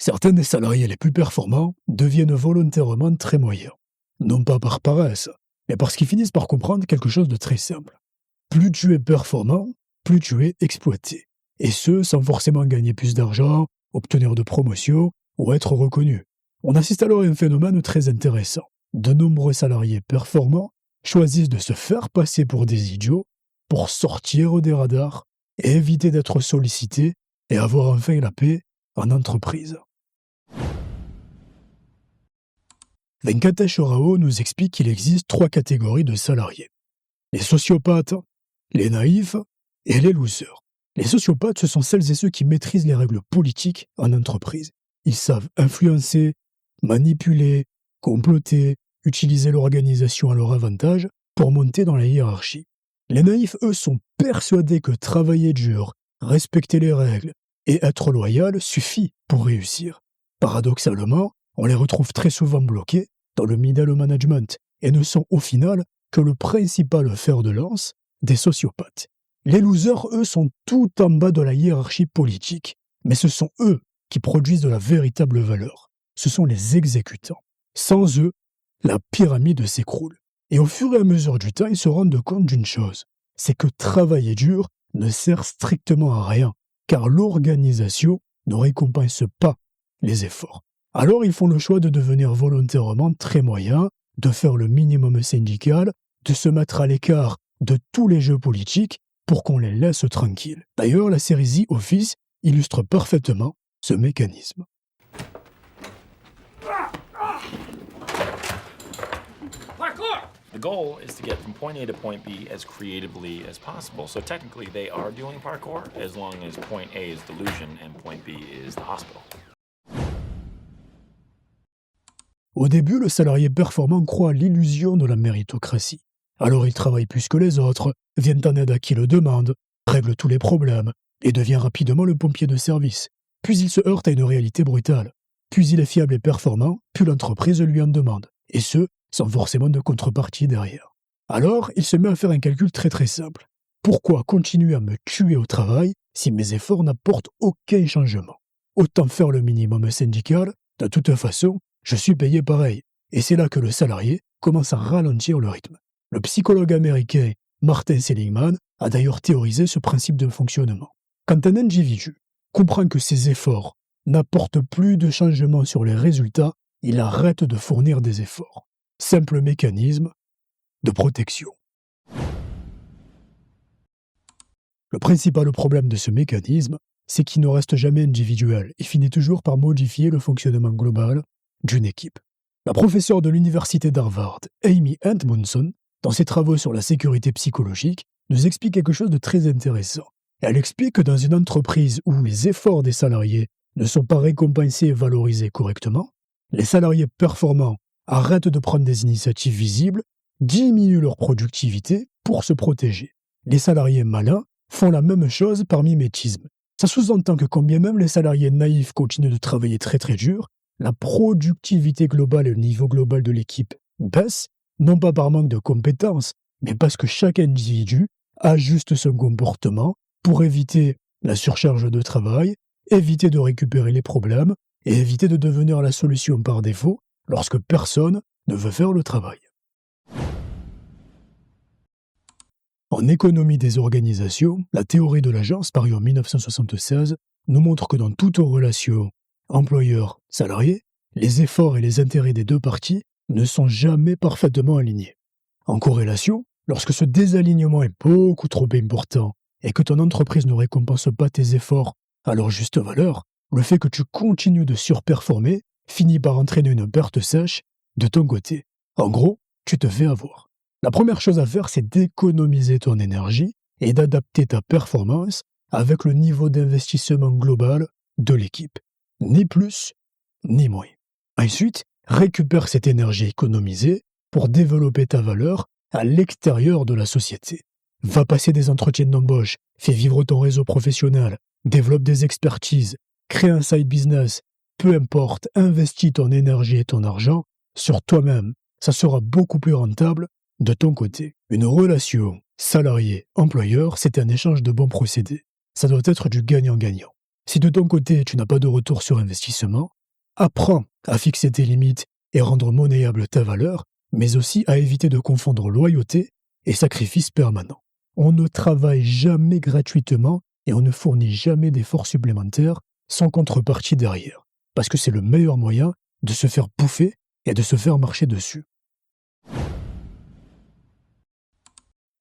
Certains des salariés les plus performants deviennent volontairement très moyens. Non pas par paresse, mais parce qu'ils finissent par comprendre quelque chose de très simple. Plus tu es performant, plus tu es exploité. Et ce, sans forcément gagner plus d'argent, obtenir de promotions ou être reconnu. On assiste alors à un phénomène très intéressant. De nombreux salariés performants choisissent de se faire passer pour des idiots pour sortir des radars et éviter d'être sollicités et avoir enfin la paix en entreprise. Venkatesh Rao nous explique qu'il existe 3 catégories de salariés. Les sociopathes, les naïfs et les losers. Les sociopathes, ce sont celles et ceux qui maîtrisent les règles politiques en entreprise. Ils savent influencer, manipuler, comploter, utiliser l'organisation à leur avantage pour monter dans la hiérarchie. Les naïfs, eux, sont persuadés que travailler dur, respecter les règles et être loyal suffit pour réussir. Paradoxalement, on les retrouve très souvent bloqués dans le middle management et ne sont au final que le principal fer de lance des sociopathes. Les losers, eux, sont tout en bas de la hiérarchie politique, mais ce sont eux qui produisent de la véritable valeur. Ce sont les exécutants. Sans eux, la pyramide s'écroule. Et au fur et à mesure du temps, ils se rendent compte d'une chose, c'est que travailler dur ne sert strictement à rien, car l'organisation ne récompense pas les efforts. Alors ils font le choix de devenir volontairement très moyens, de faire le minimum syndical, de se mettre à l'écart de tous les jeux politiques pour qu'on les laisse tranquilles. D'ailleurs, la série The Office illustre parfaitement ce mécanisme. The goal is to get from point A to point B as creatively as possible. So technically they are doing parkour as long as point A is delusion and point B is the hospital. Au début, le salarié performant croit à l'illusion de la méritocratie. Alors il travaille plus que les autres, vient en aide à qui le demande, règle tous les problèmes et devient rapidement le pompier de service. Puis il se heurte à une réalité brutale. Plus il est fiable et performant, plus l'entreprise lui en demande. Et ce, sans forcément de contrepartie derrière. Alors, il se met à faire un calcul très simple. Pourquoi continuer à me tuer au travail si mes efforts n'apportent aucun changement? Autant faire le minimum syndical, de toute façon, je suis payé pareil. Et c'est là que le salarié commence à ralentir le rythme. Le psychologue américain Martin Seligman a d'ailleurs théorisé ce principe de fonctionnement. Quand un individu comprend que ses efforts n'apportent plus de changement sur les résultats, il arrête de fournir des efforts. Simple mécanisme de protection. Le principal problème de ce mécanisme, c'est qu'il ne reste jamais individuel et finit toujours par modifier le fonctionnement global d'une équipe. La professeure de l'université d'Harvard, Amy Edmondson, dans ses travaux sur la sécurité psychologique, nous explique quelque chose de très intéressant. Elle explique que dans une entreprise où les efforts des salariés ne sont pas récompensés et valorisés correctement, les salariés performants arrêtent de prendre des initiatives visibles, diminuent leur productivité pour se protéger. Les salariés malins font la même chose par mimétisme. Ça sous-entend que quand bien même les salariés naïfs continuent de travailler très dur, la productivité globale et le niveau global de l'équipe baissent, non pas par manque de compétences, mais parce que chaque individu ajuste son comportement pour éviter la surcharge de travail, éviter de récupérer les problèmes et éviter de devenir la solution par défaut lorsque personne ne veut faire le travail. En économie des organisations, la théorie de l'agence, parue en 1976, nous montre que dans toute relation employeur-salarié, les efforts et les intérêts des deux parties ne sont jamais parfaitement alignés. En corrélation, lorsque ce désalignement est beaucoup trop important et que ton entreprise ne récompense pas tes efforts à leur juste valeur, le fait que tu continues de surperformer finit par entraîner une perte sèche de ton côté. En gros, tu te fais avoir. La première chose à faire, c'est d'économiser ton énergie et d'adapter ta performance avec le niveau d'investissement global de l'équipe. Ni plus, ni moins. Ensuite, récupère cette énergie économisée pour développer ta valeur à l'extérieur de la société. Va passer des entretiens d'embauche, fais vivre ton réseau professionnel, développe des expertises, crée un side business, peu importe, investis ton énergie et ton argent sur toi-même. Ça sera beaucoup plus rentable de ton côté. Une relation salarié-employeur, c'est un échange de bons procédés. Ça doit être du gagnant-gagnant. Si de ton côté, tu n'as pas de retour sur investissement, apprends à fixer tes limites et rendre monnayable ta valeur, mais aussi à éviter de confondre loyauté et sacrifice permanent. On ne travaille jamais gratuitement et on ne fournit jamais d'efforts supplémentaires sans contrepartie derrière, parce que c'est le meilleur moyen de se faire bouffer et de se faire marcher dessus.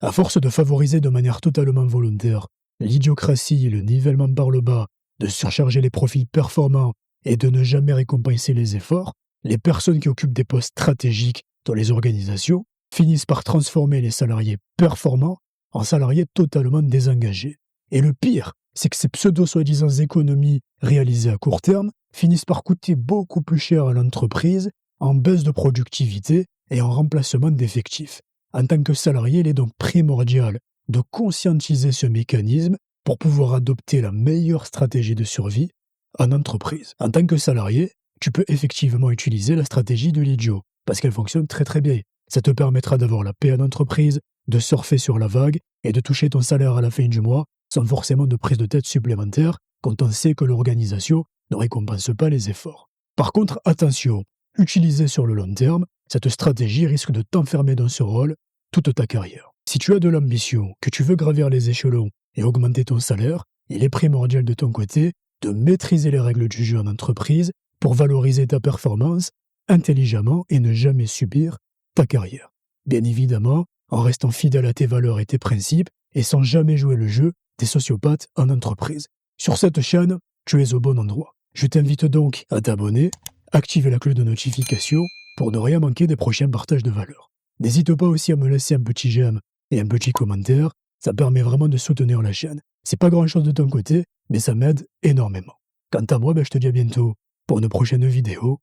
À force de favoriser de manière totalement volontaire l'idiocratie, le nivellement par le bas, de surcharger les profils performants et de ne jamais récompenser les efforts, les personnes qui occupent des postes stratégiques dans les organisations finissent par transformer les salariés performants en salariés totalement désengagés. Et le pire, c'est que ces pseudo-soi-disant économies réalisées à court terme finissent par coûter beaucoup plus cher à l'entreprise en baisse de productivité et en remplacement d'effectifs. En tant que salarié, il est donc primordial de conscientiser ce mécanisme pour pouvoir adopter la meilleure stratégie de survie en entreprise. En tant que salarié, tu peux effectivement utiliser la stratégie de l'idiot, parce qu'elle fonctionne très très bien. Ça te permettra d'avoir la paix en entreprise, de surfer sur la vague et de toucher ton salaire à la fin du mois sans forcément de prise de tête supplémentaire quand on sait que l'organisation ne récompense pas les efforts. Par contre, attention, utilisée sur le long terme, cette stratégie risque de t'enfermer dans ce rôle toute ta carrière. Si tu as de l'ambition, que tu veux gravir les échelons et augmenter ton salaire, il est primordial de ton côté de maîtriser les règles du jeu en entreprise pour valoriser ta performance intelligemment et ne jamais subir ta carrière. Bien évidemment, en restant fidèle à tes valeurs et tes principes et sans jamais jouer le jeu des sociopathes en entreprise. Sur cette chaîne, tu es au bon endroit. Je t'invite donc à t'abonner, activer la cloche de notification pour ne rien manquer des prochains partages de valeurs. N'hésite pas aussi à me laisser un petit j'aime et un petit commentaire, ça permet vraiment de soutenir la chaîne. C'est pas grand chose de ton côté, mais ça m'aide énormément. Quant à moi, je te dis à bientôt pour une prochaine vidéo.